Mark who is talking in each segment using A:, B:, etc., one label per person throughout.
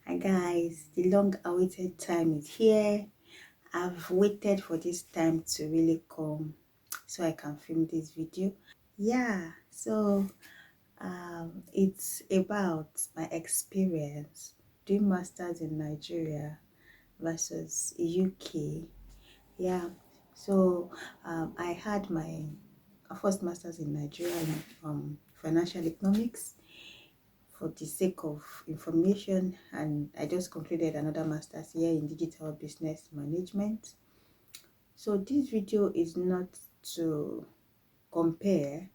A: Hi guys, the long awaited time is here. I've waited for this time to really come so I can film this video. Yeah, so it's about my experience doing masters in Nigeria versus UK. Yeah, so I had my first masters in Nigeria in financial economics for the sake of information, and I just concluded another master's here in digital business management. So this video is not to compare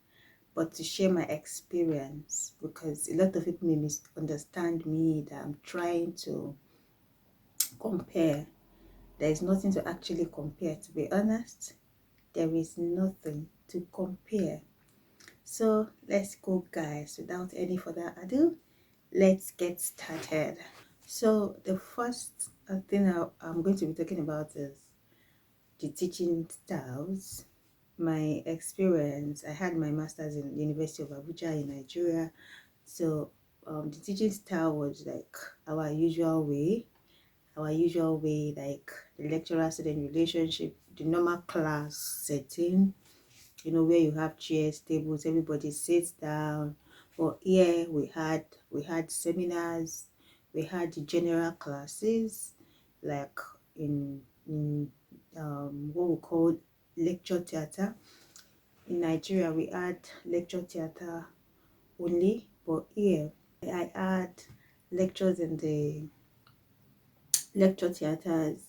A: but to share my experience, because a lot of people may misunderstand me that I'm trying to compare. There is nothing to actually compare, to be honest. There is nothing to compare. So let's go guys, without any further ado, let's get started. So the first thing I'm going to be talking about is the teaching styles. My experience, I had my master's in the University of Abuja in Nigeria. So the teaching style was like our usual way, like the lecturer-student relationship, the normal class setting, where you have chairs, tables, everybody sits down. But here we had seminars, we had the general classes, like in what we call lecture theater. In Nigeria, we had lecture theater only, but here I had lectures in the lecture theaters.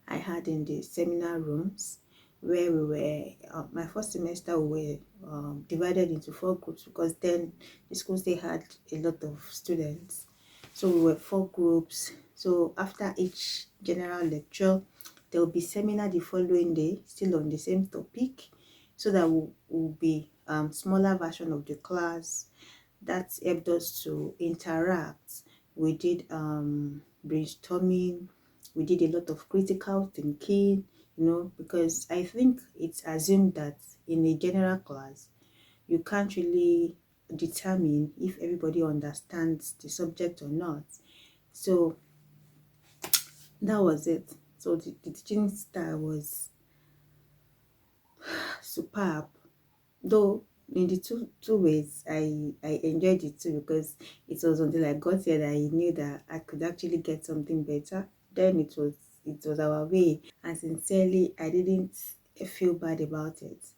A: I had in the seminar rooms, where we were my first semester we were divided into 4 groups, because then the schools, they had a lot of students, so we were 4 groups. So after each general lecture, there will be seminar the following day, still on the same topic, so that will be smaller version of the class. That helped us to interact. We did brainstorming, we did a lot of critical thinking, because I think it's assumed that in a general class you can't really determine if everybody understands the subject or not. So that was it. So the teaching style was superb, though in the two ways I enjoyed it too, because it was until I got here that I knew that I could actually get something better. Then it was our way, and sincerely I didn't feel bad about it.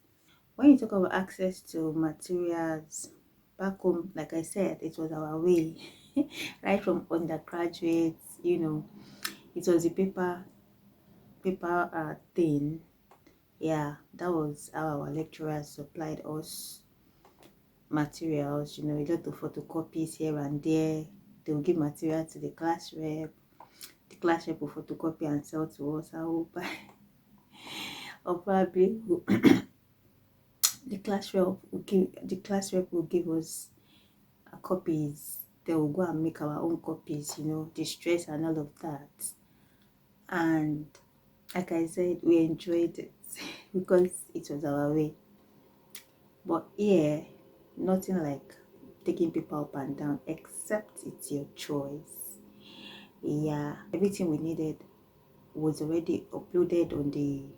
A: When you talk about access to materials back home, like I said, it was our way. Right from undergraduates, it was a paper thing. Yeah, that was how our lecturers supplied us materials, a lot of photocopies here and there. They will give material to the class rep. The class rep will photocopy and sell to us. I will buy, or probably the class rep will give us copies. They will go and make our own copies, the stress and all of that. And like I said, we enjoyed it because it was our way. But here, nothing like taking people up and down, except it's your choice. Yeah, everything we needed was already uploaded on the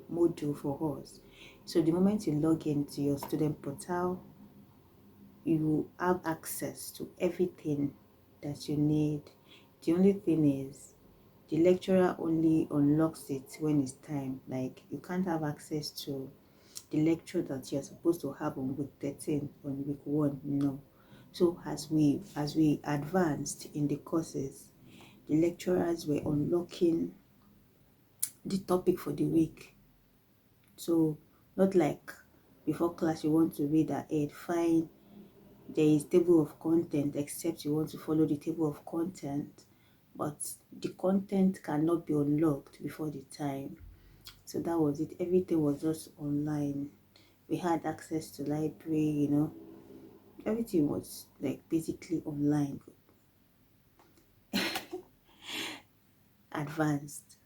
A: module for us. So the moment you log into your student portal, you have access to everything that you need. The only thing is, the lecturer only unlocks it when it's time. Like, you can't have access to the lecture that you're supposed to have on week 13 on week 1. No. So as we advanced in the courses, the lecturers were unlocking the topic for the week. So not like before class you want to read ahead, fine, there is table of content, except you want to follow the table of content, but the content cannot be unlocked before the time. So that was it. Everything was just online. We had access to library, everything was like basically online, advanced.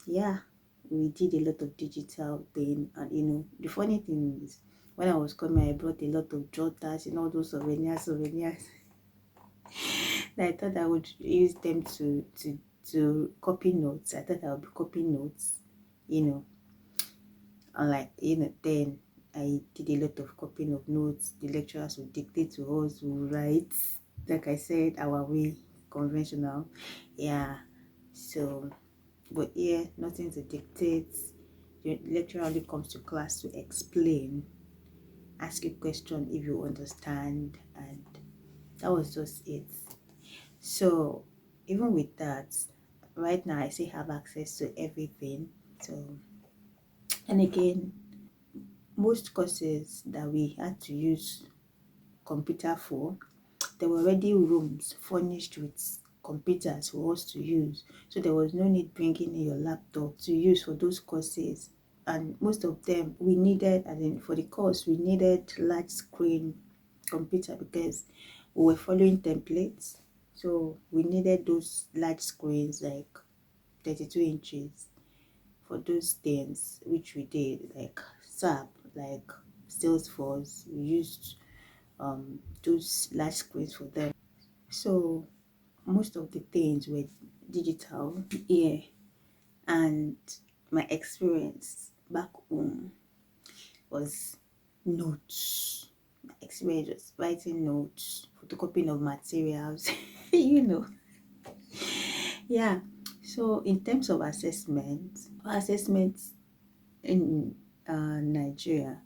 A: Yeah, we did a lot of digital thing. And the funny thing is, when I was coming, I brought a lot of jotters, those souvenirs. I thought I would use them to copy notes. I thought I would be copying notes, you know. Unlike, then I did a lot of copying of notes. The lecturers would dictate to us, we would write, like I said, our way, conventional. Yeah. So, but yeah, nothing to dictate. The lecturer only comes to class to explain, ask you question if you understand, and that was just it. So even with that, right now I still have access to everything. So, and again, most courses that we had to use computer for, there were already rooms furnished with computers for us to use. So there was no need bringing in your laptop to use for those courses. And most of them we needed, and then for the course we needed large screen computer because we were following templates. So we needed those large screens like 32 inches for those things, which we did, like SAP, like Salesforce. We used those large screens for them. So most of the things were digital. Yeah. And my experience back home was notes. My experience was writing notes, photocopying of materials, you know. Yeah. So in terms of assessment, our assessment in Nigeria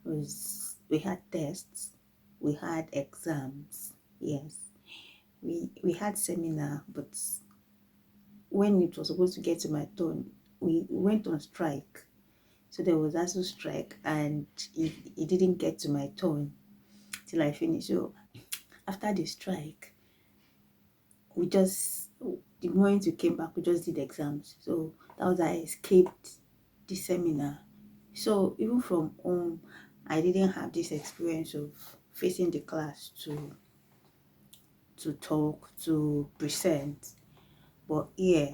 A: was, we had tests, we had exams. Yes, we had seminar, but when it was supposed to get to my turn, we went on strike. So there was also strike, and it didn't get to my turn till I finished. So after the strike, we just, the moment we came back, we just did exams. So that was how I escaped the seminar. So even from home, I didn't have this experience of facing the class to talk, to present. But yeah,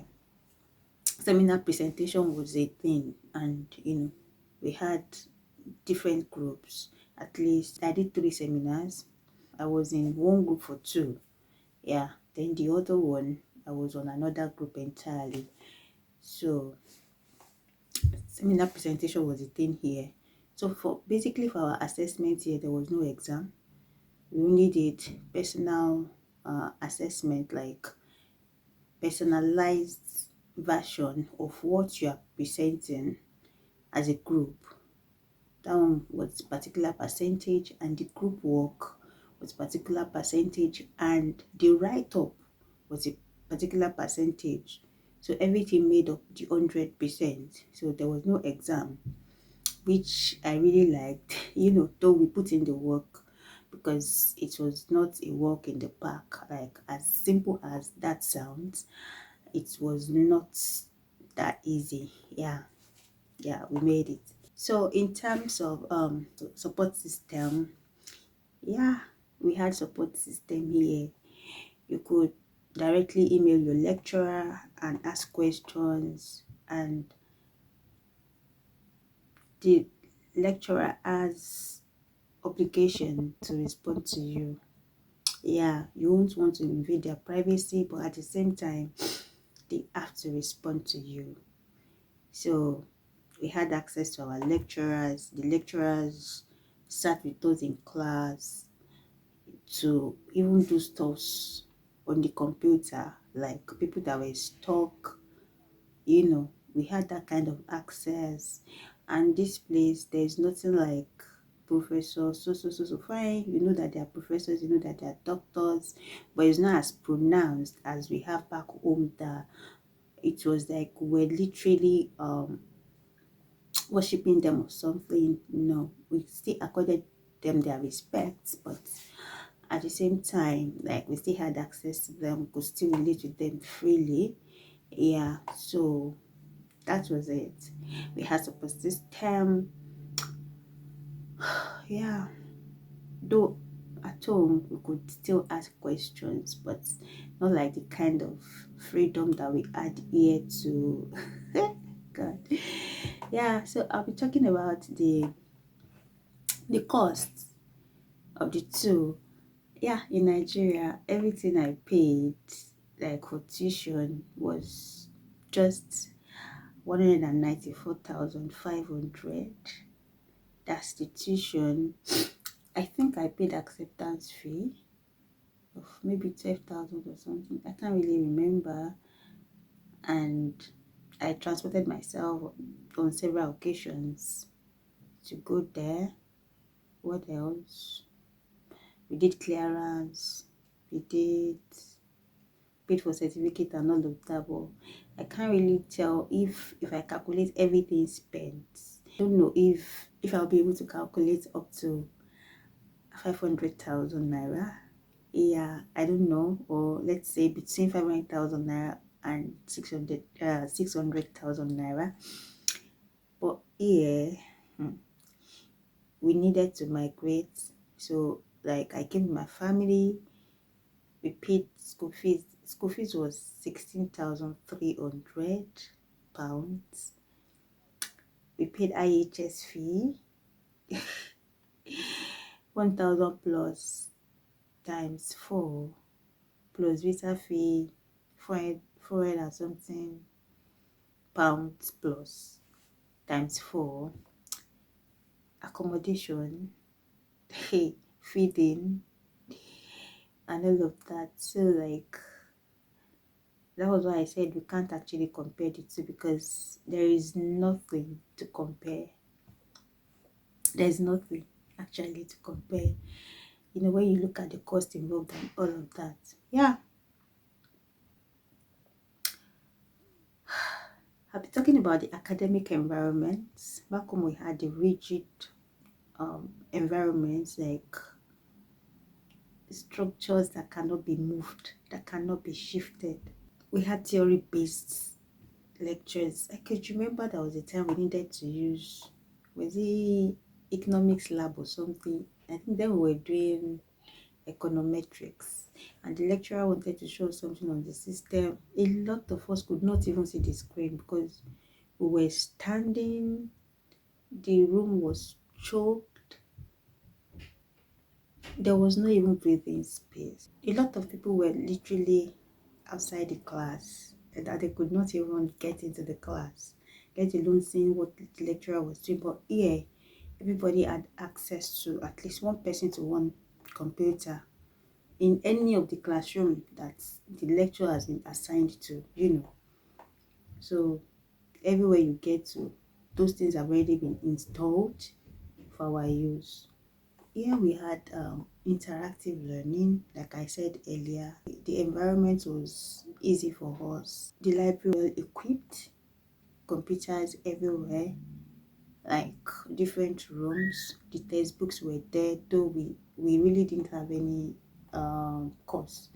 A: seminar presentation was a thing, and we had different groups. At least I did 3 seminars. I was in one group for 2. Yeah, then the other one I was on another group entirely. So seminar presentation was a thing here. So for basically for our assessment here, there was no exam. We only did personal assessment, like personalized version of what you are presenting as a group. That one was particular percentage, and the group work was particular percentage, and the write-up was a particular percentage. So everything made up the 100%. So there was no exam, which I really liked, though we put in the work, because it was not a walk in the park. Like, as simple as that sounds, it was not that easy. Yeah, we made it. So in terms of support system, yeah, we had support system here. You could directly email your lecturer and ask questions, and the lecturer has obligation to respond to you. Yeah, you won't want to invade their privacy, but at the same time, they have to respond to you. So we had access to our lecturers. The lecturers sat with us in class to even do stuff on the computer, like people that were stuck, we had that kind of access. And this place, there's nothing like professor so fine, that they are professors, that they are doctors, but it's not as pronounced as we have back home. That it was like we're literally worshiping them or something. No, we still accorded them their respect, but at the same time, like, we still had access to them, could still relate with them freely. Yeah, so that was it. We had support system. Yeah, though at home we could still ask questions, but not like the kind of freedom that we had here to God. Yeah, so I'll be talking about the cost of the two. Yeah, in Nigeria, everything I paid like for tuition was just 194,500. That's the tuition. I think I paid acceptance fee of maybe 12,000 or something. I can't really remember. And I transported myself on several occasions to go there. What else? We did clearance. We did paid for certificate and all of that, but I can't really tell if I calculate everything spent. I don't know if I'll be able to calculate up to 500,000 naira. Yeah, I don't know, or let's say between 500,000 naira and 600,000 naira. But yeah, we needed to migrate, so like I came with my family. We paid school fees. School fees was 16,300 pounds. We paid IHS fee 1,000 plus times 4, plus visa fee 400 and something pounds plus times 4, accommodation, feeding, and all of that. So like that was why I said we can't actually compare the two, because there is nothing to compare. There's nothing actually to compare. You know, when you look at the cost involved and all of that. Yeah, I'll be talking about the academic environments. Back home we had the rigid environments, like structures that cannot be moved, that cannot be shifted. We had theory-based lectures. I could remember there was a time we needed to use, was it economics lab or something? I think then we were doing econometrics, and the lecturer wanted to show something on the system. A lot of us could not even see the screen because we were standing, the room was choked, there was no even breathing space. A lot of people were literally outside the class and that they could not even get into the class, let alone seeing what the lecturer was doing. But here, everybody had access to at least one person to one computer in any of the classroom that the lecturer has been assigned to, you know. So everywhere you get to, those things have already been installed for our use. Here we had interactive learning, like I said earlier. The environment was easy for us. The library well equipped, computers everywhere, like different rooms. The textbooks were there, though we really didn't have any course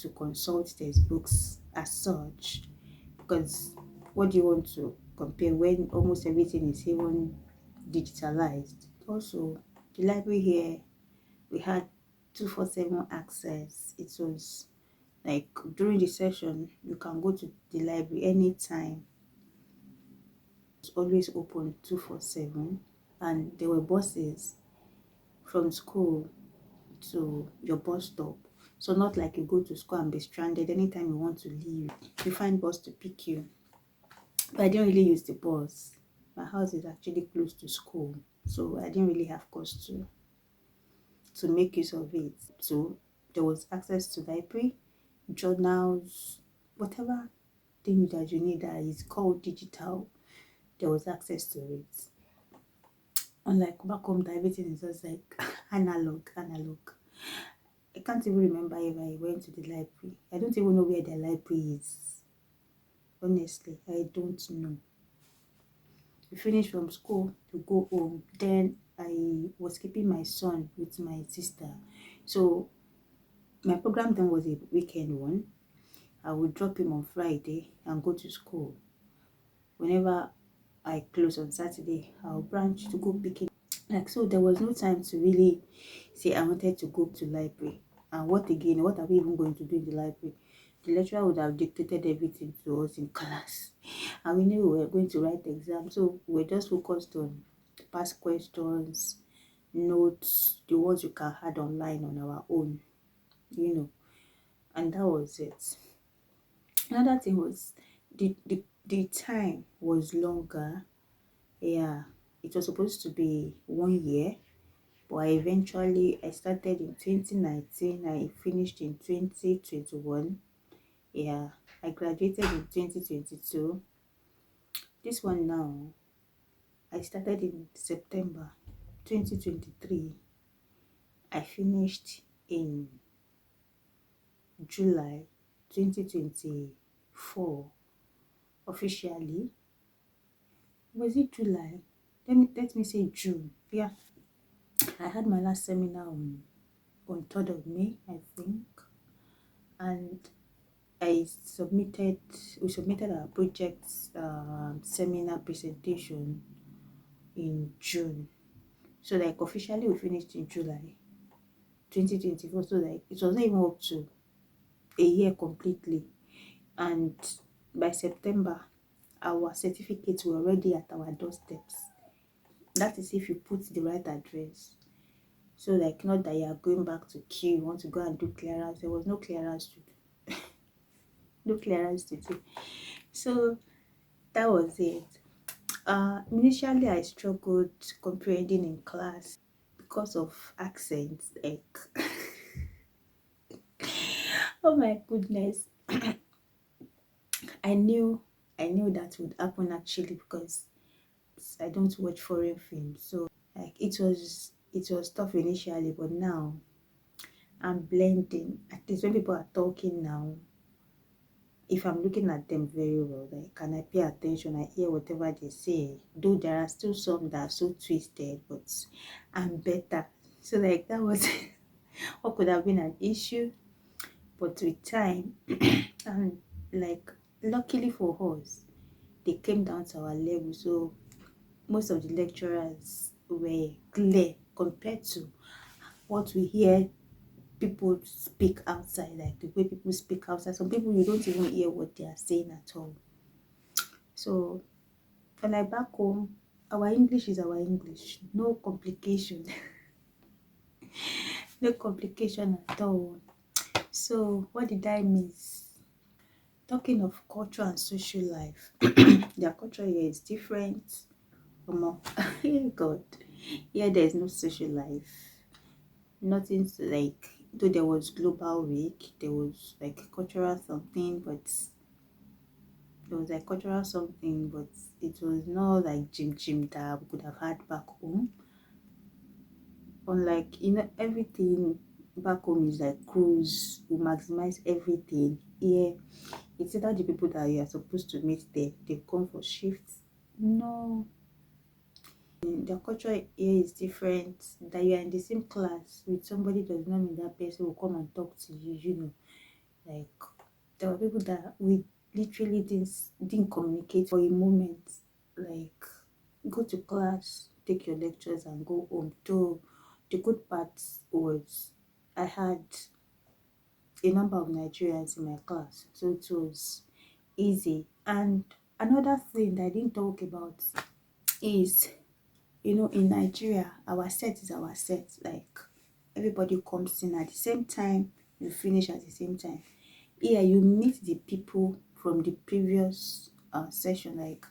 A: to consult textbooks as such, because what do you want to compare when almost everything is even digitalized? Also, the library here, we had 247 access. It was like during the session you can go to the library anytime. It's always open 247, and there were buses from school to your bus stop. So not like you go to school and be stranded. Anytime you want to leave, you find bus to pick you. But I didn't really use the bus. My house is actually close to school, so I didn't really have cost to make use of it. So there was access to library, journals, whatever thing that you need that is called digital, there was access to it. Unlike back home, that everything is just like analog. I can't even remember if I went to the library. I don't even know where the library is. Honestly, I don't know. We finished from school to go home. Then I was keeping my son with my sister. So my program then was a weekend one. I would drop him on Friday and go to school. Whenever I close on Saturday, I'll branch to go pick him. Like, so there was no time to really say I wanted to go to library. And what again? What are we even going to do in the library? The lecturer would have dictated everything to us in class, and we knew we were going to write exams, so we were just focused on past questions, notes, the ones you can add online on our own, and that was it. Another thing was the time was longer. Yeah, it was supposed to be 1 year, but I started in 2019. I finished in 2021. Yeah, I graduated in 2022. This one now, I started in September 2023. I finished in July 2024 officially. Was it July? Let me say June. Yeah, I had my last seminar on 3rd of May, I think, and we submitted our project seminar presentation in June. So like officially we finished in July 2024. So like it was not even up to a year completely. And by September, our certificates were already at our doorsteps. That is if you put the right address. So like not that you are going back to queue, you want to go and do clearance. There was no clearance to do. No clearance to do. So that was it. Initially I struggled comprehending in class because of accents. Like oh my goodness. I knew that would happen actually because I don't watch foreign films. So like it was tough initially, but now I'm blending. At least when people are talking now, if I'm looking at them very well, like can I pay attention? I hear whatever they say. Though there are still some that are so twisted, but I'm better. So like that was what could have been an issue, but with time and like luckily for us, they came down to our level. So most of the lecturers were clear compared to what we hear people speak outside, like the way people speak outside. Some people you don't even hear what they are saying at all. So for like back home, our English is our English, no complication. No complication at all. So what did I miss? Talking of culture and social life, their culture here is different. God, here there is no social life. Nothing like, though there was global week, there was like cultural something, but there was like cultural something, but it was not like gym that we could have had back home. Unlike everything back home is like cruise, we maximize everything. Here it's either the people that you are supposed to meet there, they come for shifts. No, their culture here is different. That you are in the same class with somebody does not mean that person will come and talk to you. Like there were people that we literally didn't communicate for a moment. Like go to class, take your lectures and go home. So the good part was I had a number of Nigerians in my class, so it was easy. And another thing that I didn't talk about is, in Nigeria, our set is our set. Like everybody comes in at the same time, you finish at the same time. Here you meet the people from the previous session. Like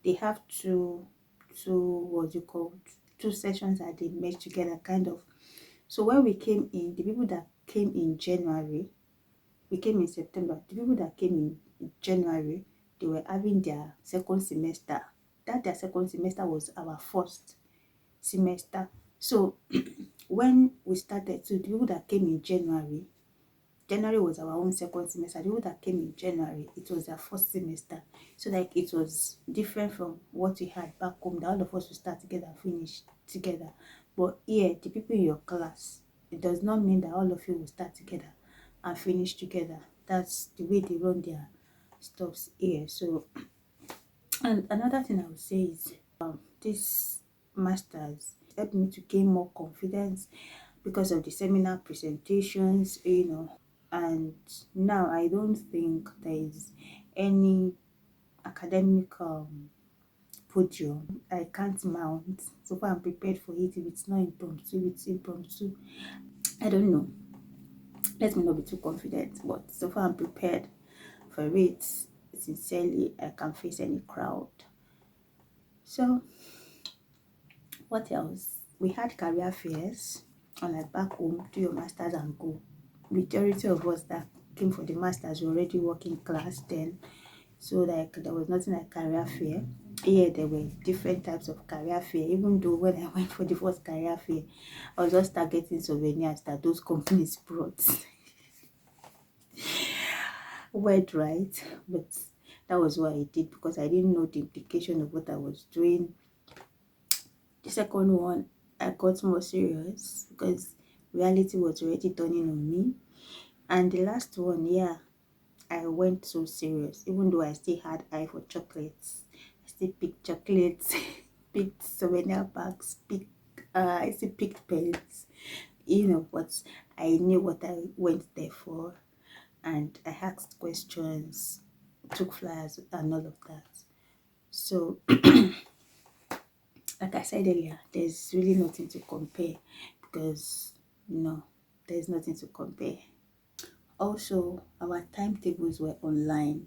A: they have two sessions that they merge together, kind of. So when we came in, the people that came in January, we came in September. The people that came in January, they were having their second semester. Their second semester was our first semester. So when we started, so the people that came in January was our own second semester. The people that came in January, it was their first semester. So like it was different from what we had back home, that all of us will start together and finish together. But here, the people in your class, it does not mean that all of you will start together and finish together. That's the way they run their stuffs here. So, and another thing I would say is this masters helped me to gain more confidence because of the seminar presentations, and now I don't think there is any academic podium. I can't mount. So far I'm prepared for it. If it's not impromptu, it's impromptu. I don't know. Let me not be too confident, but so far I'm prepared for it. Sincerely, I can face any crowd. So what else? We had career fairs, unlike back home, do your masters and go. Majority of us that came for the masters were already working class then, so like there was nothing like career fair. Here there were different types of career fair. Even though when I went for the first career fair, I was just targeting souvenirs that those companies brought. Word, right? But that was what I did because I didn't know the implication of what I was doing. The second one, I got more serious because reality was already turning on me. And the last one, yeah, I went so serious. Even though I still had eye for chocolates, I still picked chocolates, picked souvenir bags, I still picked pens. But I knew what I went there for, and I asked questions, took flyers, and all of that. So, like I said earlier, there's really nothing to compare because no, there's nothing to compare. Also, our timetables were online.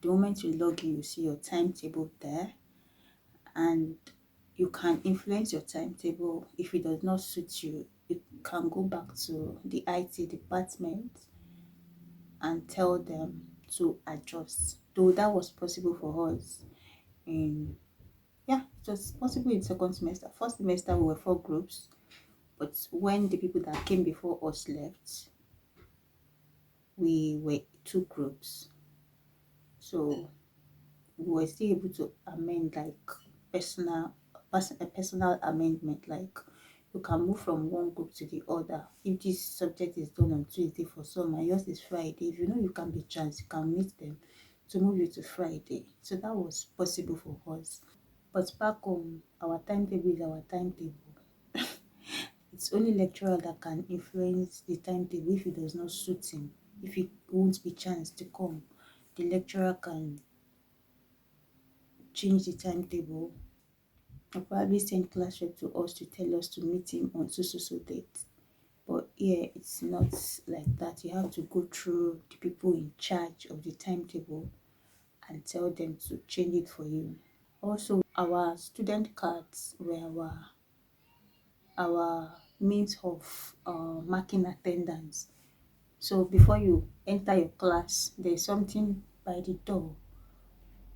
A: The moment you log in, you see your timetable there, and you can influence your timetable. If it does not suit you, you can go back to the IT department and tell them to adjust. Though that was possible for us in, yeah, it was possible in second semester. First semester we were 4 groups, but when the people that came before us left, we were 2 groups. So we were still able to amend like a personal amendment, like you can move from one group to the other. If this subject is done on Tuesday for some and yours is Friday, if you know you can be chance, you can meet them to move you to Friday. So that was possible for us. But back home, our timetable is our timetable. It's only lecturer that can influence the timetable if it does not suit him. If it won't be chance to come, the lecturer can change the timetable or probably send class rep to us to tell us to meet him on so date. But here it's not like that. You have to go through the people in charge of the timetable and tell them to change it for you. Also, our student cards were our means of marking attendance. So before you enter your class, there's something by the door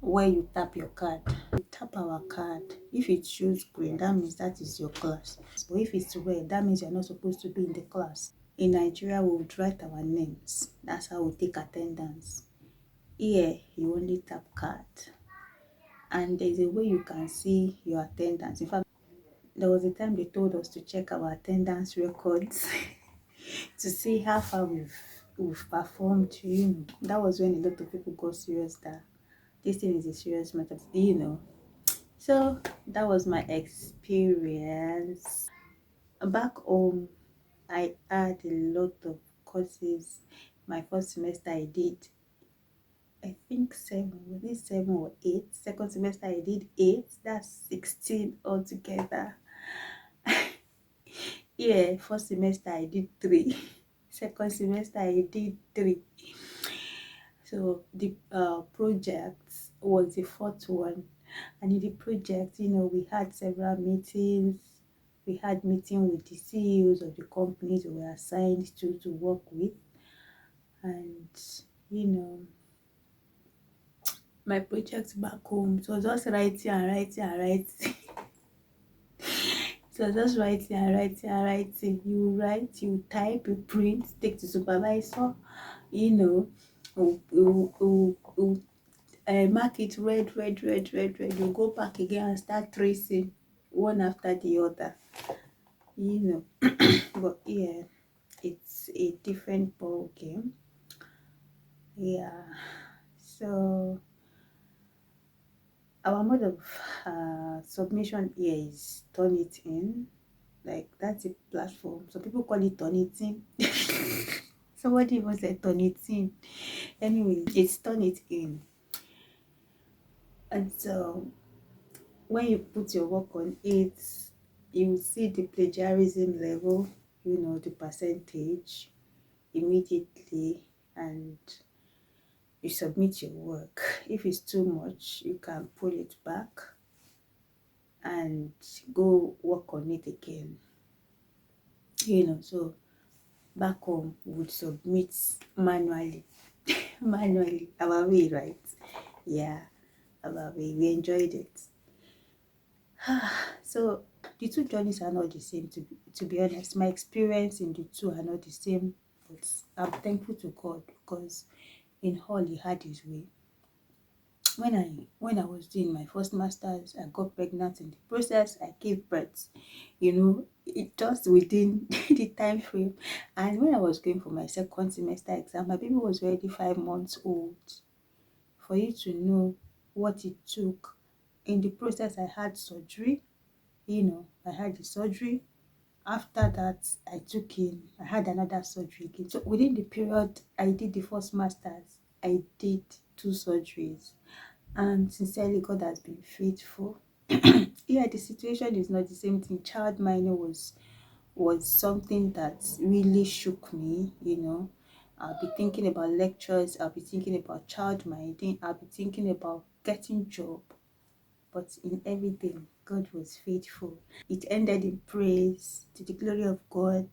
A: where you tap your card. You tap our card. If it shows green, that means that is your class. But if it's red, that means you're not supposed to be in the class. In Nigeria, we would write our names. That's how we take attendance. Here, you only tap card. And there's a way you can see your attendance. In fact, there was a time they told us to check our attendance records to see how far we've performed. That was when a lot of people got serious that this thing is a serious matter. So that was my experience. Back home, I had a lot of courses. My first semester I did, I think 7, was it 7 or 8? Second semester I did 8, that's 16 altogether. Yeah, first semester I did 3. Second semester I did 3. So the project was the fourth one. And in the project, we had several meetings. We had meeting with the CEOs of the companies we were assigned to work with. And, my project back home, it was just writing and writing and writing. It was just writing and writing and writing. You write, you type, you print, take to supervisor, you mark it red, red, red, red, red. You go back again and start tracing one after the other. But yeah, it's a different ball game. Yeah. So our mode of submission here is Turnitin. Like that's a platform. Some people call it Turnitin. Somebody even said Turnitin. Anyway, it's Turnitin. And so when you put your work on it, you will see the plagiarism level, the percentage immediately, and you submit your work. If it's too much, you can pull it back and go work on it again. So back home we would submit manually. Manually, our way, right? Yeah, our way. We enjoyed it. So the two journeys are not the same, to be honest. My experience in the two are not the same, but I'm thankful to God because in all He had His way. When I was doing my first masters, I got pregnant in the process. I gave birth, it just within the time frame. And when I was going for my second semester exam, my baby was already 5 months old. For you to know what it took, in the process, I had surgery. I had the surgery. After that, I had another surgery again. So within the period I did the first masters, I did two surgeries. And sincerely, God has been faithful. Yeah, the situation is not the same thing. Child minor was something that really shook me. I'll be thinking about lectures, I'll be thinking about child minding, I'll be thinking about getting job. But in everything, God was faithful. It ended in praise to the glory of God,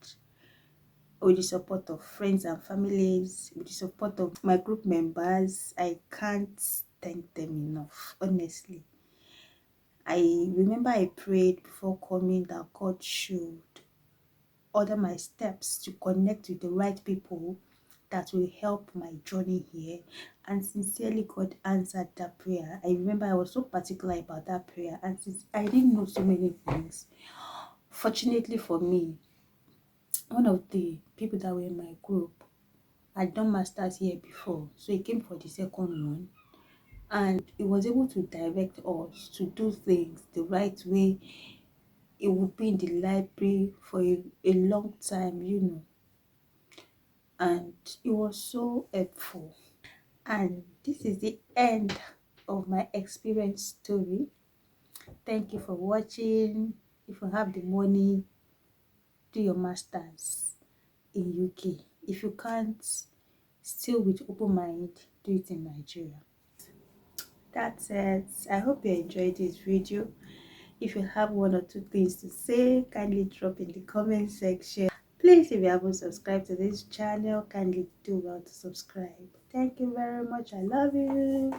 A: with the support of friends and families, with the support of my group members. I can't thank them enough, honestly. I remember I prayed before coming that God should order my steps to connect with the right people that will help my journey here. And sincerely, God answered that prayer. I remember I was so particular about that prayer, and since I didn't know so many things, fortunately for me, one of the people that were in my group had done masters here before, so he came for the second one, and he was able to direct us to do things the right way. It would be in the library for a long time. And it was so helpful. And this is the end of my experience story. Thank you for watching. If you have the money, do your masters in UK. If you can't, still with open mind, do it in Nigeria. That's it. I hope you enjoyed this video. If you have one or two things to say, kindly drop in the comment section. Please, if you haven't subscribed to this channel, kindly do well to subscribe. Thank you very much. I love you.